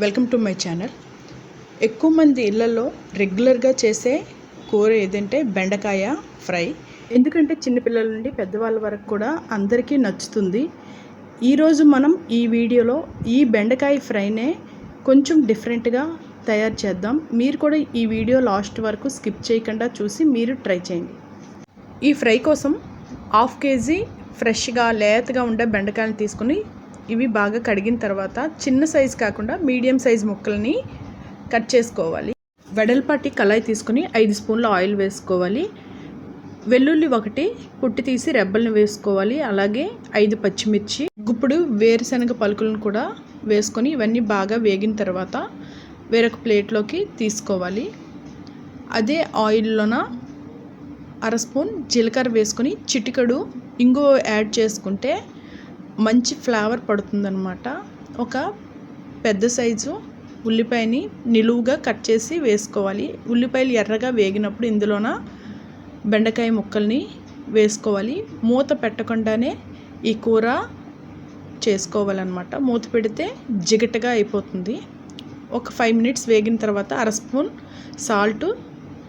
Welcome to my channel. ఎక్కువ మంది ఇళ్లలో రెగ్యులర్గా చేసే కూర ఏదంటే బెండకాయ ఫ్రై. ఎందుకంటే చిన్నపిల్లల నుండి పెద్దవాళ్ళ వరకు కూడా అందరికీ నచ్చుతుంది. ఈరోజు మనం ఈ వీడియోలో ఈ బెండకాయ ఫ్రైనే కొంచెం డిఫరెంట్గా తయారు చేద్దాం. మీరు కూడా ఈ వీడియో లాస్ట్ వరకు స్కిప్ చేయకుండా చూసి మీరు ట్రై చేయండి. ఈ ఫ్రై కోసం 1/2 kg ఫ్రెష్గా లేతగా ఉండే బెండకాయలు తీసుకుని ఇవి బాగా కడిగిన తర్వాత చిన్న సైజు కాకుండా మీడియం సైజు ముక్కల్ని కట్ చేసుకోవాలి. వెడల్పాటి కళాయి తీసుకుని 5 స్పూన్ల ఆయిల్ వేసుకోవాలి. వెల్లుల్లి 1 పుట్టి తీసి రెబ్బల్ని వేసుకోవాలి. అలాగే 5 పచ్చిమిర్చి, గుప్పుడు వేరుశనగ పలుకులను కూడా వేసుకొని ఇవన్నీ బాగా వేగిన తర్వాత వేరొక ప్లేట్లోకి తీసుకోవాలి. అదే ఆయిల్లోన 1/2 స్పూన్ జీలకర్ర వేసుకొని చిటికెడు ఇంగువ యాడ్ చేసుకుంటే మంచి ఫ్లేవర్ పడుతుందన్నమాట. ఒక పెద్ద సైజు ఉల్లిపాయని నిలువుగా కట్ చేసి వేసుకోవాలి. ఉల్లిపాయలు ఎర్రగా వేగినప్పుడు ఇందులోన బెండకాయ ముక్కల్ని వేసుకోవాలి. మూత పెట్టకుండానే ఈ కూర చేసుకోవాలన్నమాట. మూత పెడితే జిగటగా అయిపోతుంది. ఒక 5 మినిట్స్ వేగిన తర్వాత 1/2 స్పూన్ సాల్ట్,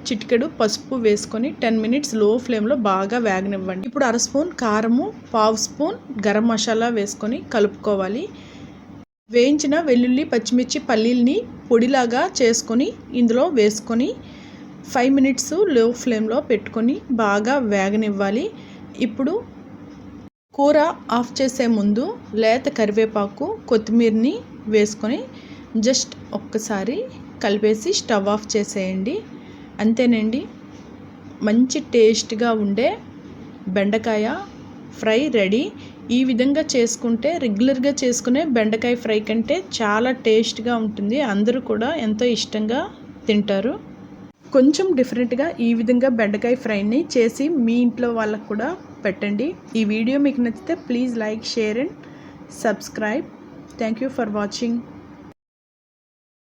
చిటికెడు పసుపు వేసుకొని 10 మినిట్స్ లో ఫ్లేమ్లో బాగా వేగనివ్వండి. ఇప్పుడు 1/2 స్పూన్ కారము, 1/2 స్పూన్ గరం మసాలా వేసుకొని కలుపుకోవాలి. వేయించిన వెల్లుల్లి, పచ్చిమిర్చి, పల్లీల్ని పొడిలాగా చేసుకొని ఇందులో వేసుకొని 5 మినిట్స్ లో ఫ్లేమ్లో పెట్టుకొని బాగా వేగనివ్వాలి. ఇప్పుడు కూర ఆఫ్ చేసే ముందు లేత కరివేపాకు, కొత్తిమీరని వేసుకొని జస్ట్ ఒక్కసారి కలిపేసి స్టవ్ ఆఫ్ చేసేయండి. అంతేనండి, మంచి టేస్ట్గా ఉండే బెండకాయ ఫ్రై రెడీ. ఈ విధంగా చేసుకుంటే రెగ్యులర్గా చేసుకునే బెండకాయ ఫ్రై కంటే చాలా టేస్ట్గా ఉంటుంది. అందరూ కూడా ఎంతో ఇష్టంగా తింటారు. కొంచెం డిఫరెంట్గా ఈ విధంగా బెండకాయ ఫ్రైని చేసి మీ ఇంట్లో వాళ్ళకు కూడా పెట్టండి. ఈ వీడియో మీకు నచ్చితే please like, share and subscribe. Thank you for watching.